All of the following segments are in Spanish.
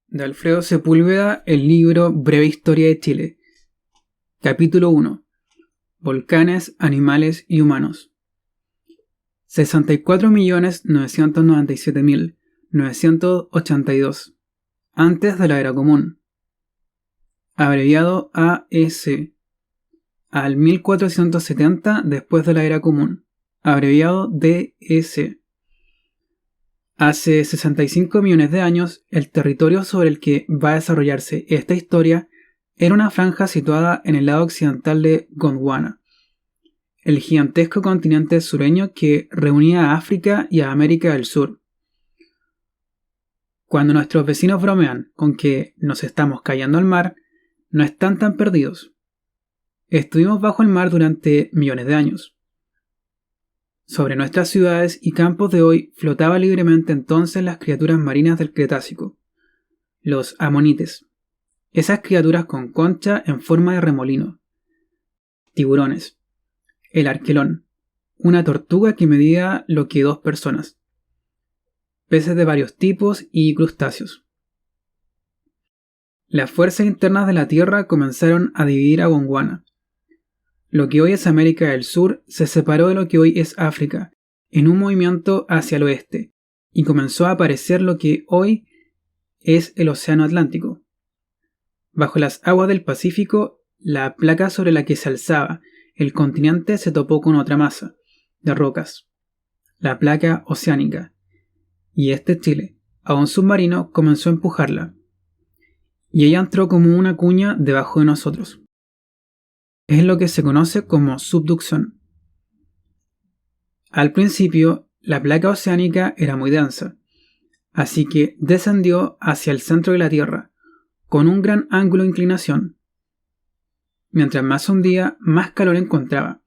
de Alfredo Sepúlveda, el libro Breve Historia de Chile. Capítulo 1. Volcanes, animales y humanos. 64.997.982 antes de la Era Común. Abreviado AEC. Al 1470 después de la Era Común. Abreviado DEC. Hace 65 millones de años, el territorio sobre el que va a desarrollarse esta historia era una franja situada en el lado occidental de Gondwana, el gigantesco continente sureño que reunía a África y a América del Sur. Cuando nuestros vecinos bromean con que nos estamos cayendo al mar, no están tan perdidos. Estuvimos bajo el mar durante millones de años. Sobre nuestras ciudades y campos de hoy flotaba libremente entonces las criaturas marinas del Cretácico, los amonites, esas criaturas con concha en forma de remolino, tiburones, el arquelón, una tortuga que medía lo que 2 personas, peces de varios tipos y crustáceos. Las fuerzas internas de la Tierra comenzaron a dividir a Gondwana. Lo que hoy es América del Sur se separó de lo que hoy es África, en un movimiento hacia el oeste, y comenzó a aparecer lo que hoy es el Océano Atlántico. Bajo las aguas del Pacífico, la placa sobre la que se alzaba el continente se topó con otra masa de rocas, la placa oceánica, y Chile, aún submarino, comenzó a empujarla, y ella entró como una cuña debajo de nosotros. Es lo que se conoce como subducción. Al principio, la placa oceánica era muy densa, así que descendió hacia el centro de la Tierra, con un gran ángulo de inclinación. Mientras más se hundía, más calor encontraba,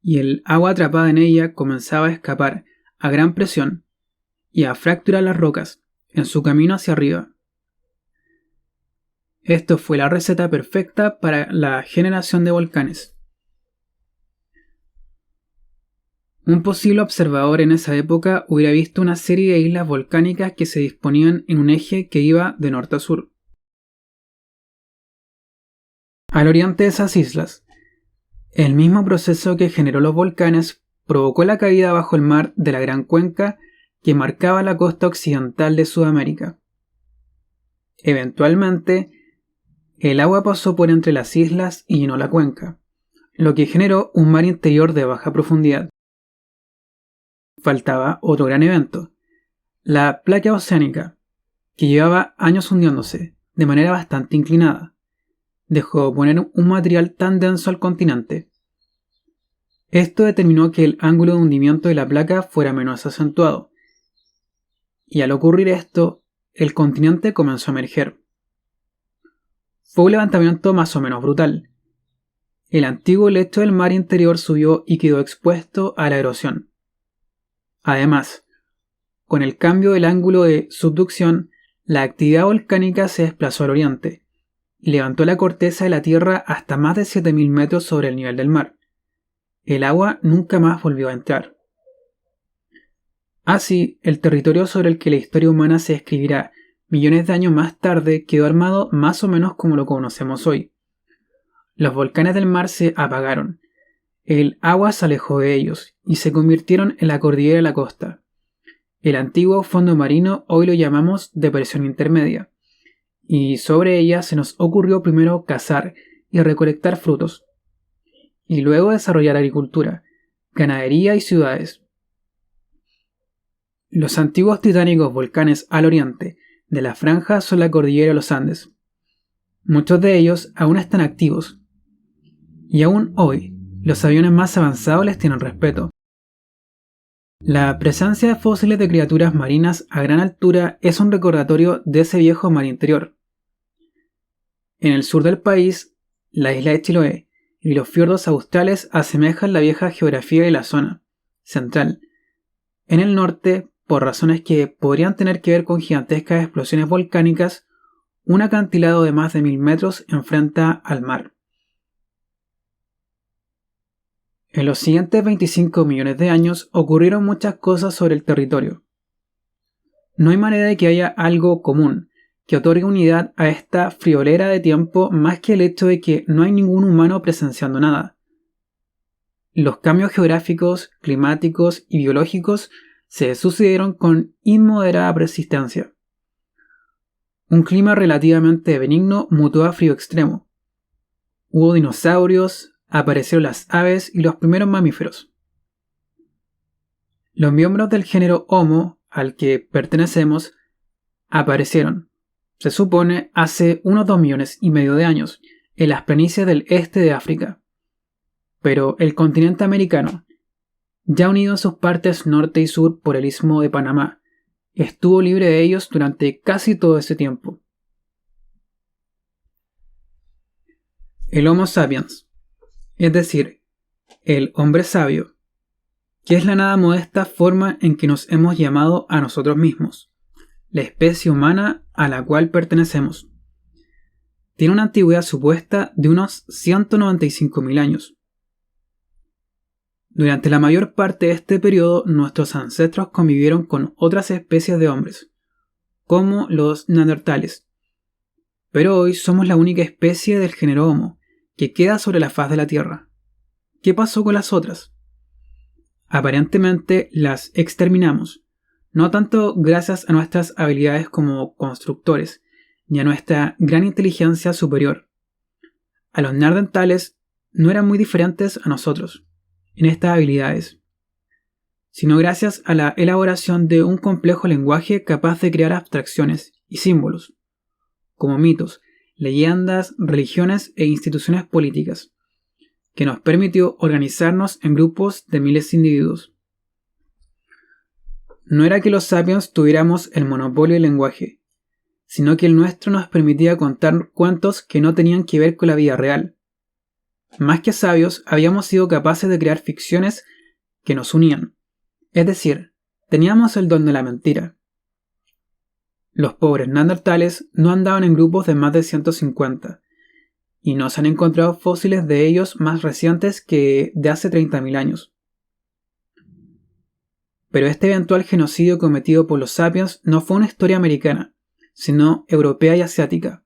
y el agua atrapada en ella comenzaba a escapar a gran presión y a fracturar las rocas en su camino hacia arriba. Esto fue la receta perfecta para la generación de volcanes. Un posible observador en esa época hubiera visto una serie de islas volcánicas que se disponían en un eje que iba de norte a sur. Al oriente de esas islas, el mismo proceso que generó los volcanes provocó la caída bajo el mar de la gran cuenca que marcaba la costa occidental de Sudamérica. Eventualmente, el agua pasó por entre las islas y llenó la cuenca, lo que generó un mar interior de baja profundidad. Faltaba otro gran evento, la placa oceánica, que llevaba años hundiéndose de manera bastante inclinada. Dejó poner un material tan denso al continente. Esto determinó que el ángulo de hundimiento de la placa fuera menos acentuado, y al ocurrir esto, el continente comenzó a emerger. Fue un levantamiento más o menos brutal. El antiguo lecho del mar interior subió y quedó expuesto a la erosión. Además, con el cambio del ángulo de subducción, la actividad volcánica se desplazó al oriente y levantó la corteza de la Tierra hasta más de 7.000 metros sobre el nivel del mar. El agua nunca más volvió a entrar. Así, el territorio sobre el que la historia humana se escribirá millones de años más tarde quedó armado más o menos como lo conocemos hoy. Los volcanes del mar se apagaron, el agua se alejó de ellos y se convirtieron en la cordillera de la costa. El antiguo fondo marino hoy lo llamamos depresión intermedia, y sobre ella se nos ocurrió primero cazar y recolectar frutos, y luego desarrollar agricultura, ganadería y ciudades. Los antiguos titánicos volcanes al oriente de la franja son la cordillera de los Andes. Muchos de ellos aún están activos, y aún hoy los aviones más avanzados les tienen respeto. La presencia de fósiles de criaturas marinas a gran altura es un recordatorio de ese viejo mar interior. En el sur del país, la isla de Chiloé y los fiordos australes asemejan la vieja geografía de la zona central. En el norte, por razones que podrían tener que ver con gigantescas explosiones volcánicas, un acantilado de más de 1.000 metros enfrenta al mar. En los siguientes 25 millones de años ocurrieron muchas cosas sobre el territorio. No hay manera de que haya algo común que otorga unidad a esta friolera de tiempo más que el hecho de que no hay ningún humano presenciando nada. Los cambios geográficos, climáticos y biológicos se sucedieron con inmoderada persistencia. Un clima relativamente benigno mutó a frío extremo. Hubo dinosaurios, aparecieron las aves y los primeros mamíferos. Los miembros del género Homo, al que pertenecemos, aparecieron, se supone, hace unos 2,5 millones de años, en las planicies del este de África. Pero el continente americano, ya unido en sus partes norte y sur por el Istmo de Panamá, estuvo libre de ellos durante casi todo ese tiempo. El Homo sapiens, es decir, el hombre sabio, que es la nada modesta forma en que nos hemos llamado a nosotros mismos, la especie humana a la cual pertenecemos, tiene una antigüedad supuesta de unos 195.000 años. Durante la mayor parte de este periodo, nuestros ancestros convivieron con otras especies de hombres, como los neandertales. Pero hoy somos la única especie del género Homo que queda sobre la faz de la Tierra. ¿Qué pasó con las otras? Aparentemente las exterminamos, no tanto gracias a nuestras habilidades como constructores, ni a nuestra gran inteligencia superior. A los neandertales no eran muy diferentes a nosotros en estas habilidades, sino gracias a la elaboración de un complejo lenguaje capaz de crear abstracciones y símbolos, como mitos, leyendas, religiones e instituciones políticas, que nos permitió organizarnos en grupos de miles de individuos. No era que los sapiens tuviéramos el monopolio del lenguaje, sino que el nuestro nos permitía contar cuentos que no tenían que ver con la vida real. Más que sabios, habíamos sido capaces de crear ficciones que nos unían. Es decir, teníamos el don de la mentira. Los pobres neandertales no andaban en grupos de más de 150, y no se han encontrado fósiles de ellos más recientes que de hace 30.000 años. Pero este eventual genocidio cometido por los sapiens no fue una historia americana, sino europea y asiática.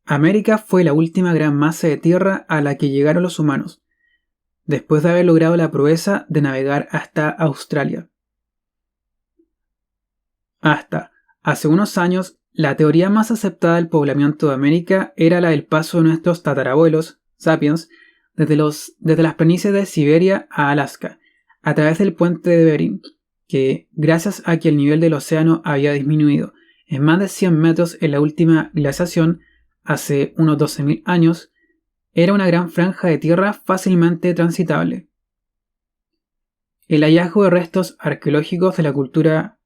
América fue la última gran masa de tierra a la que llegaron los humanos, después de haber logrado la proeza de navegar hasta Australia. Hasta hace unos años, la teoría más aceptada del poblamiento de América era la del paso de nuestros tatarabuelos, sapiens, desde las planicies de Siberia a Alaska, a través del puente de Bering, que, gracias a que el nivel del océano había disminuido en más de 100 metros en la última glaciación, hace unos 12.000 años, era una gran franja de tierra fácilmente transitable. El hallazgo de restos arqueológicos de la cultura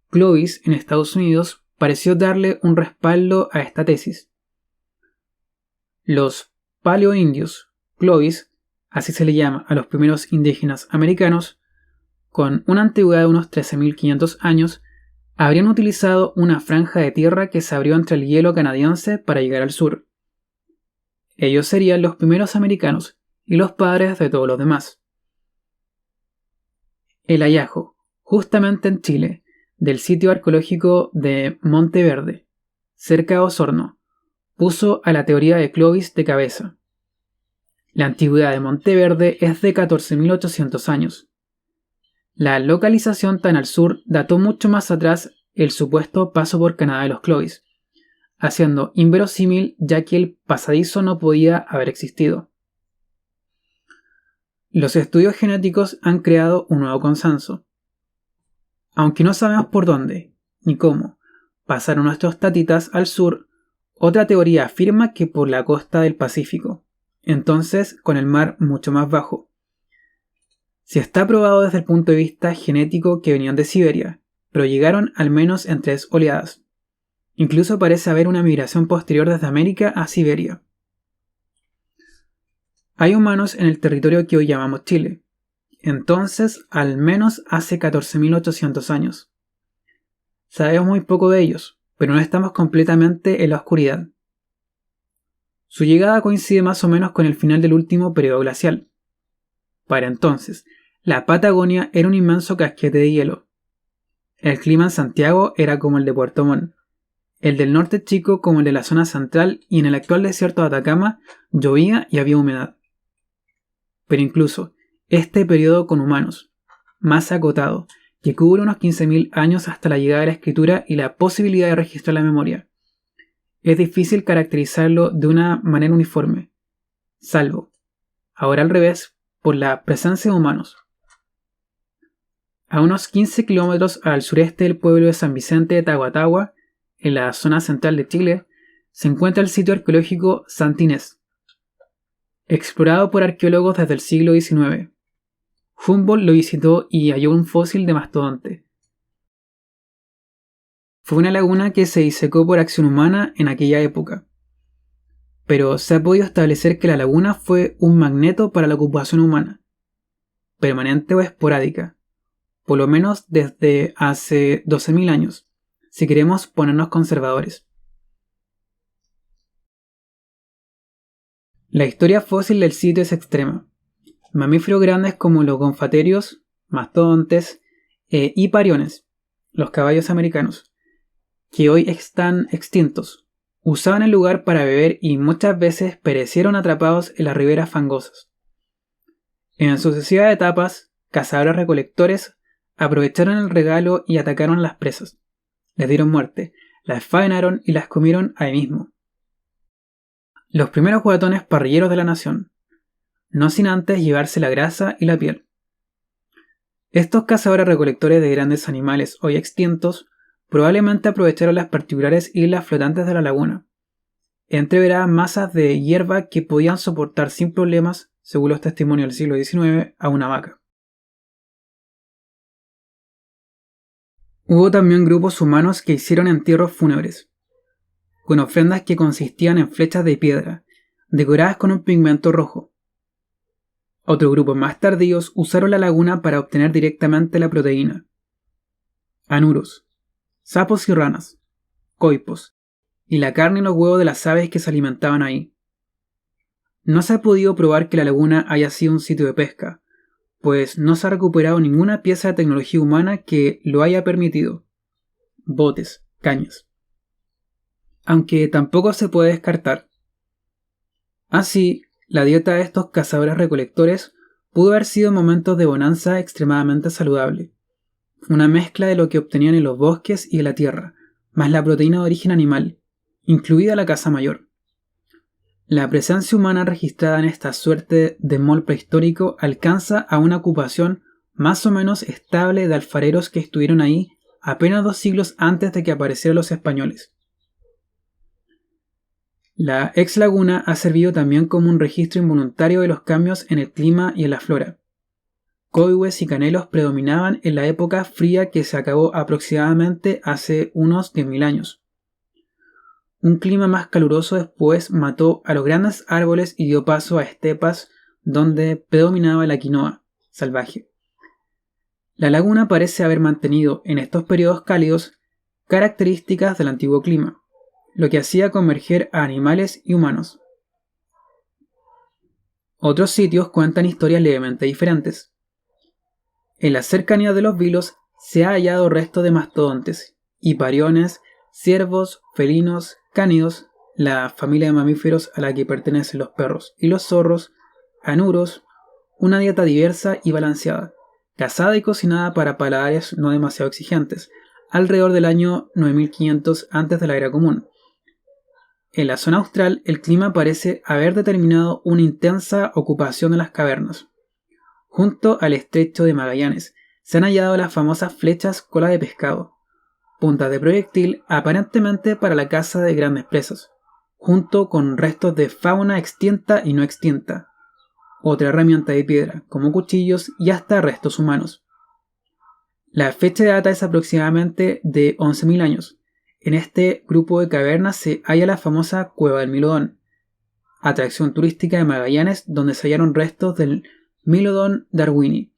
Clovis en Estados Unidos pareció darle un respaldo a esta tesis. Los paleoindios Clovis, así se le llama a los primeros indígenas americanos, con una antigüedad de unos 13.500 años, habrían utilizado una franja de tierra que se abrió entre el hielo canadiense para llegar al sur. Ellos serían los primeros americanos y los padres de todos los demás. El hallazgo, justamente en Chile, del sitio arqueológico de Monte Verde, cerca de Osorno, puso a la teoría de Clovis de cabeza. La antigüedad de Monte Verde es de 14.800 años. La localización tan al sur dató mucho más atrás el supuesto paso por Canadá de los Clovis, haciendo inverosímil ya que el pasadizo no podía haber existido. Los estudios genéticos han creado un nuevo consenso. Aunque no sabemos por dónde ni cómo pasaron nuestros tatitas al sur, otra teoría afirma que por la costa del Pacífico, entonces con el mar mucho más bajo. Si está probado desde el punto de vista genético que venían de Siberia, pero llegaron al menos en 3 oleadas. Incluso parece haber una migración posterior desde América a Siberia. Hay humanos en el territorio que hoy llamamos Chile, entonces al menos hace 14.800 años. Sabemos muy poco de ellos, pero no estamos completamente en la oscuridad. Su llegada coincide más o menos con el final del último periodo glacial. Para entonces, la Patagonia era un inmenso casquete de hielo. El clima en Santiago era como el de Puerto Montt, El del norte chico como el de la zona central y en el actual desierto de Atacama llovía y había humedad. Pero incluso este periodo con humanos, más acotado, que cubre unos 15.000 años hasta la llegada de la escritura y la posibilidad de registrar la memoria, es difícil caracterizarlo de una manera uniforme, salvo, ahora al revés, por la presencia de humanos. A unos 15 kilómetros al sureste del pueblo de San Vicente de Tahuatahua, en la zona central de Chile, se encuentra el sitio arqueológico Santa Inés, explorado por arqueólogos desde el siglo XIX. Humboldt lo visitó y halló un fósil de mastodonte. Fue una laguna que se disecó por acción humana en aquella época, pero se ha podido establecer que la laguna fue un magneto para la ocupación humana, permanente o esporádica, por lo menos desde hace 12.000 años, si queremos ponernos conservadores. La historia fósil del sitio es extrema. Mamíferos grandes como los gonfaterios, mastodontes y pariones, los caballos americanos, que hoy están extintos, usaban el lugar para beber y muchas veces perecieron atrapados en las riberas fangosas. En sucesivas etapas, cazadores-recolectores aprovecharon el regalo y atacaron a las presas. Les dieron muerte, las faenaron y las comieron ahí mismo. Los primeros guatones parrilleros de la nación, no sin antes llevarse la grasa y la piel. Estos cazadores-recolectores de grandes animales hoy extintos probablemente aprovecharon las particulares islas flotantes de la laguna. Entreveraban masas de hierba que podían soportar sin problemas, según los testimonios del siglo XIX, a una vaca. Hubo también grupos humanos que hicieron entierros fúnebres, con ofrendas que consistían en flechas de piedra, decoradas con un pigmento rojo. Otros grupos más tardíos usaron la laguna para obtener directamente la proteína. Anuros, sapos y ranas, coipos, y la carne y los huevos de las aves que se alimentaban ahí. No se ha podido probar que la laguna haya sido un sitio de pesca, pues no se ha recuperado ninguna pieza de tecnología humana que lo haya permitido. Botes, cañas. Aunque tampoco se puede descartar. Así, la dieta de estos cazadores-recolectores pudo haber sido momentos de bonanza extremadamente saludable. Una mezcla de lo que obtenían en los bosques y de la tierra, más la proteína de origen animal, incluida la caza mayor. La presencia humana registrada en esta suerte de mall prehistórico alcanza a una ocupación más o menos estable de alfareros que estuvieron ahí apenas 2 siglos antes de que aparecieran los españoles. La ex laguna ha servido también como un registro involuntario de los cambios en el clima y en la flora. Coihues y canelos predominaban en la época fría que se acabó aproximadamente hace unos 10.000 años. Un clima más caluroso después mató a los grandes árboles y dio paso a estepas donde predominaba la quinoa salvaje. La laguna parece haber mantenido en estos periodos cálidos características del antiguo clima, lo que hacía converger a animales y humanos. Otros sitios cuentan historias levemente diferentes. En las cercanías de los Vilos se ha hallado restos de mastodontes, hipariones, ciervos, felinos, cánidos, la familia de mamíferos a la que pertenecen los perros y los zorros, anuros, una dieta diversa y balanceada, cazada y cocinada para paladares no demasiado exigentes, alrededor del año 9500 antes de la era común. En la zona austral, el clima parece haber determinado una intensa ocupación de las cavernas. Junto al estrecho de Magallanes se han hallado las famosas flechas cola de pescado, puntas de proyectil aparentemente para la caza de grandes presas, junto con restos de fauna extinta y no extinta, otra herramienta de piedra, como cuchillos y hasta restos humanos. La fecha de data es aproximadamente de 11.000 años. En este grupo de cavernas se halla la famosa Cueva del Milodón, atracción turística de Magallanes donde se hallaron restos del Milodon darwini,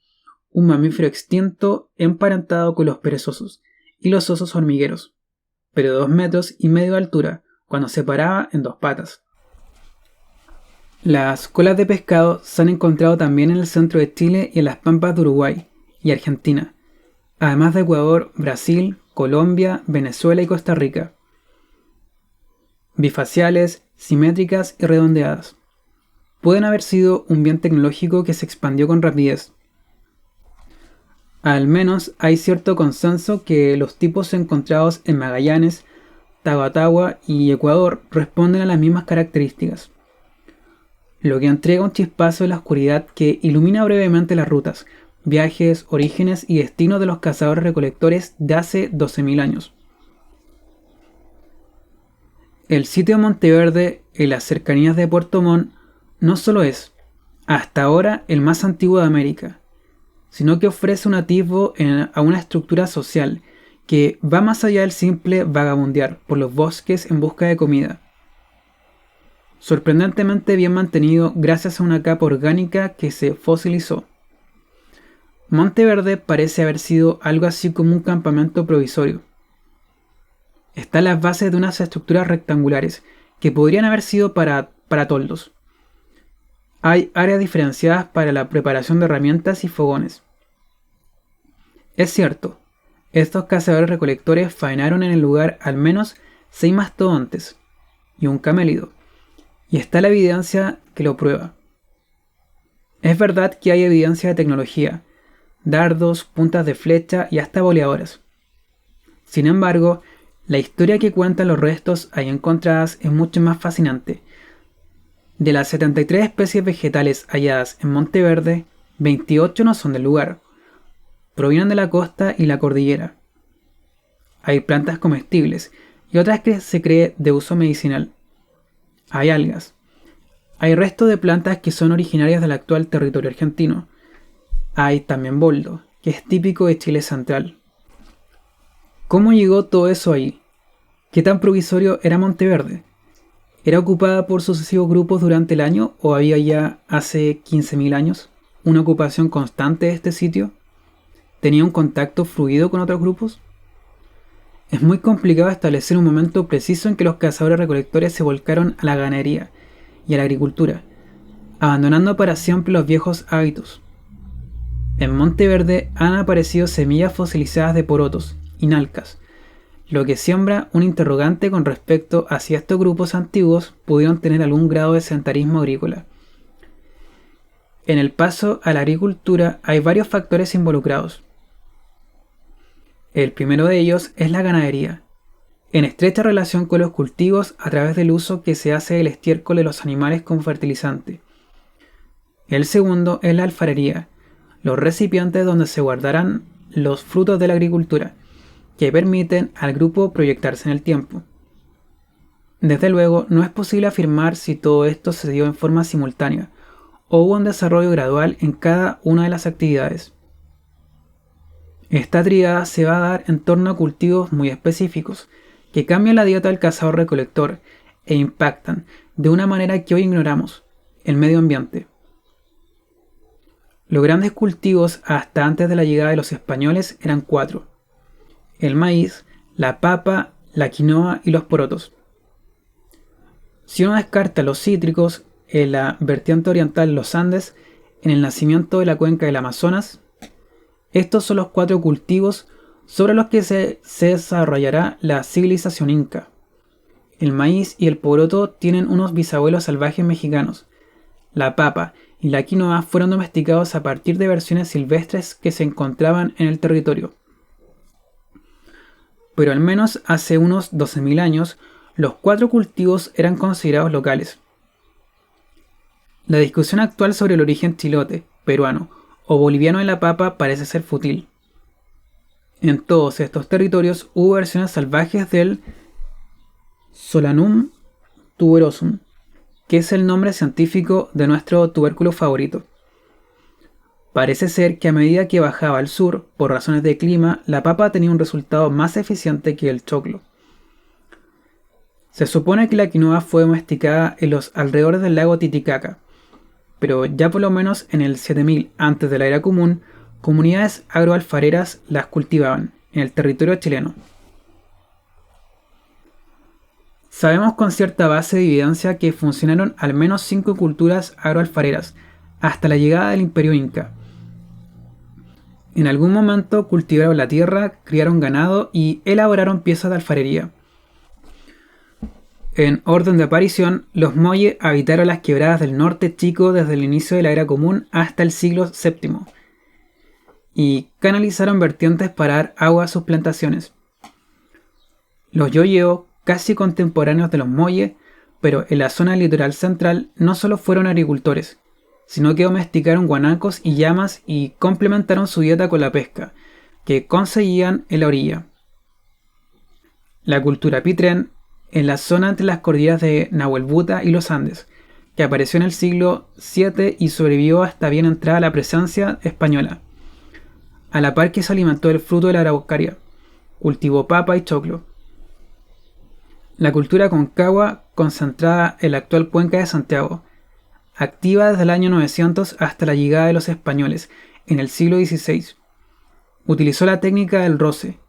un mamífero extinto emparentado con los perezosos y los osos hormigueros, pero de 2,5 metros de altura, cuando se paraba en 2 patas. Las colas de pescado se han encontrado también en el centro de Chile y en las pampas de Uruguay y Argentina, además de Ecuador, Brasil, Colombia, Venezuela y Costa Rica. bifaciales, simétricas y redondeadas. Pueden haber sido un bien tecnológico que se expandió con rapidez. Al menos hay cierto consenso que los tipos encontrados en Magallanes, Tahuatahua y Ecuador responden a las mismas características, lo que entrega un chispazo de la oscuridad que ilumina brevemente las rutas, viajes, orígenes y destinos de los cazadores-recolectores de hace 12.000 años. El sitio de Monteverde, en las cercanías de Puerto Montt, no solo es, hasta ahora, el más antiguo de América, sino que ofrece un atisbo a una estructura social que va más allá del simple vagabundear por los bosques en busca de comida. Sorprendentemente bien mantenido gracias a una capa orgánica que se fosilizó. Monteverde parece haber sido algo así como un campamento provisorio. Está en las bases de unas estructuras rectangulares que podrían haber sido para toldos. Hay áreas diferenciadas para la preparación de herramientas y fogones. Es cierto, estos cazadores-recolectores faenaron en el lugar al menos 6 mastodontes y un camélido, y está la evidencia que lo prueba. Es verdad que hay evidencia de tecnología, dardos, puntas de flecha y hasta boleadoras. Sin embargo, la historia que cuentan los restos ahí encontradas es mucho más fascinante. De las 73 especies vegetales halladas en Monteverde, 28 no son del lugar. Provienen de la costa y la cordillera. Hay plantas comestibles y otras que se cree de uso medicinal. Hay algas. Hay restos de plantas que son originarias del actual territorio argentino. Hay también boldo, que es típico de Chile central. ¿Cómo llegó todo eso ahí? ¿Qué tan provisorio era Monteverde? ¿Era ocupada por sucesivos grupos durante el año o había ya hace 15.000 años una ocupación constante de este sitio? ¿Tenía un contacto fluido con otros grupos? Es muy complicado establecer un momento preciso en que los cazadores-recolectores se volcaron a la ganadería y a la agricultura, abandonando para siempre los viejos hábitos. En Monteverde han aparecido semillas fosilizadas de porotos y nalcas, lo que siembra un interrogante con respecto a si estos grupos antiguos pudieron tener algún grado de sedentarismo agrícola. En el paso a la agricultura hay varios factores involucrados. El primero de ellos es la ganadería, en estrecha relación con los cultivos a través del uso que se hace del estiércol de los animales como fertilizante. El segundo es la alfarería, los recipientes donde se guardarán los frutos de la agricultura, que permiten al grupo proyectarse en el tiempo. Desde luego, no es posible afirmar si todo esto se dio en forma simultánea, o hubo un desarrollo gradual en cada una de las actividades. Esta tríada se va a dar en torno a cultivos muy específicos, que cambian la dieta del cazador-recolector e impactan, de una manera que hoy ignoramos, el medio ambiente. Los grandes cultivos hasta antes de la llegada de los españoles eran 4: el maíz, la papa, la quinoa y los porotos. Si uno descarta los cítricos, en la vertiente oriental de los Andes, en el nacimiento de la cuenca del Amazonas, estos son los 4 cultivos sobre los que se desarrollará la civilización inca. El maíz y el poroto tienen unos bisabuelos salvajes mexicanos. La papa y la quinoa fueron domesticados a partir de versiones silvestres que se encontraban en el territorio. Pero al menos hace unos 12.000 años, los 4 cultivos eran considerados locales. La discusión actual sobre el origen chilote, peruano o boliviano de la papa parece ser fútil. En todos estos territorios hubo versiones salvajes del Solanum tuberosum, que es el nombre científico de nuestro tubérculo favorito. Parece ser que a medida que bajaba al sur, por razones de clima, la papa tenía un resultado más eficiente que el choclo. Se supone que la quinoa fue domesticada en los alrededores del lago Titicaca, pero ya por lo menos en el 7000 antes de la era común, comunidades agroalfareras las cultivaban en el territorio chileno. Sabemos con cierta base de evidencia que funcionaron al menos 5 culturas agroalfareras hasta la llegada del Imperio Inca. En algún momento cultivaron la tierra, criaron ganado y elaboraron piezas de alfarería. En orden de aparición, los Molle habitaron las quebradas del norte chico desde el inicio de la Era Común hasta el siglo VII y canalizaron vertientes para dar agua a sus plantaciones. Los Yoyeo, casi contemporáneos de los Molle, pero en la zona litoral central, no solo fueron agricultores, sino que domesticaron guanacos y llamas y complementaron su dieta con la pesca, que conseguían en la orilla. La cultura Pitrén, en la zona entre las cordilleras de Nahuelbuta y los Andes, que apareció en el siglo VII y sobrevivió hasta bien entrada la presencia española. A la par que se alimentó del fruto de la araucaria, cultivó papa y choclo. La cultura concagua, concentrada en la actual cuenca de Santiago, activa desde el año 900 hasta la llegada de los españoles en el siglo XVI. Utilizó la técnica del roce,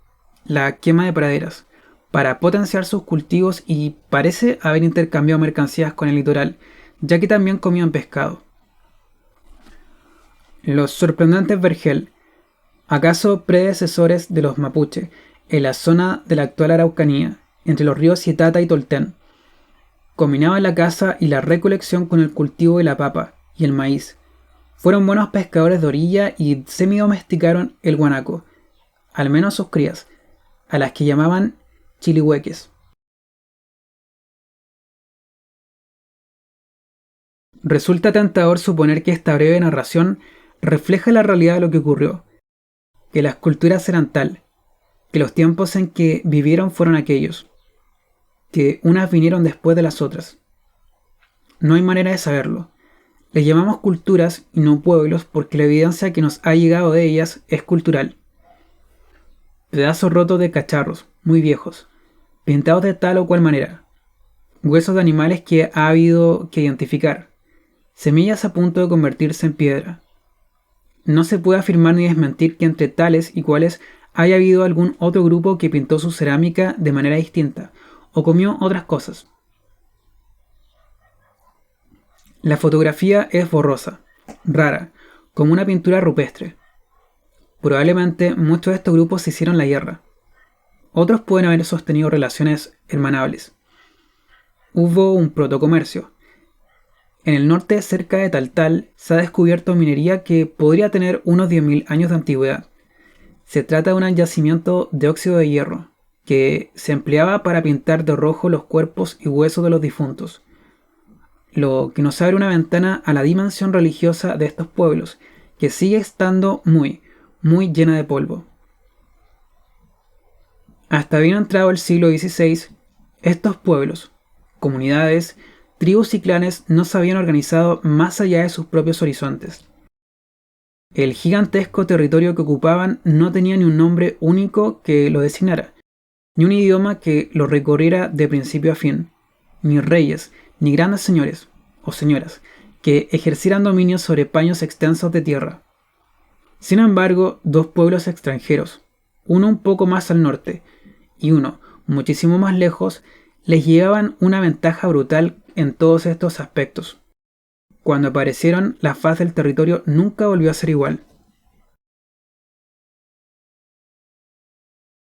la quema de praderas, para potenciar sus cultivos y parece haber intercambiado mercancías con el litoral, ya que también comían pescado. Los sorprendentes vergel, acaso predecesores de los mapuche, en la zona de la actual Araucanía, entre los ríos Itata y Tolten, combinaban la caza y la recolección con el cultivo de la papa y el maíz. Fueron buenos pescadores de orilla y semi-domesticaron el guanaco, al menos sus crías, a las que llamaban chilihueques. Resulta tentador suponer que esta breve narración refleja la realidad de lo que ocurrió, que las culturas eran tal, que los tiempos en que vivieron fueron aquellos, que unas vinieron después de las otras. No hay manera de saberlo. Les llamamos culturas y no pueblos porque la evidencia que nos ha llegado de ellas es cultural. Pedazos rotos de cacharros, muy viejos, pintados de tal o cual manera, huesos de animales que ha habido que identificar, semillas a punto de convertirse en piedra. No se puede afirmar ni desmentir que entre tales y cuales haya habido algún otro grupo que pintó su cerámica de manera distinta, o comió otras cosas. La fotografía es borrosa, rara, como una pintura rupestre. Probablemente muchos de estos grupos se hicieron la guerra. Otros pueden haber sostenido relaciones hermanables. Hubo un protocomercio. En el norte, cerca de Taltal, se ha descubierto minería que podría tener unos 10.000 años de antigüedad. Se trata de un yacimiento de óxido de hierro, que se empleaba para pintar de rojo los cuerpos y huesos de los difuntos, lo que nos abre una ventana a la dimensión religiosa de estos pueblos, que sigue estando muy llena de polvo. Hasta bien entrado el siglo XVI, estos pueblos, comunidades, tribus y clanes no se habían organizado más allá de sus propios horizontes. El gigantesco territorio que ocupaban no tenía ni un nombre único que lo designara, ni un idioma que lo recorriera de principio a fin, ni reyes, ni grandes señores o señoras que ejercieran dominio sobre paños extensos de tierra. Sin embargo, dos pueblos extranjeros, uno un poco más al norte y uno muchísimo más lejos, les llevaban una ventaja brutal en todos estos aspectos. Cuando aparecieron, la faz del territorio nunca volvió a ser igual.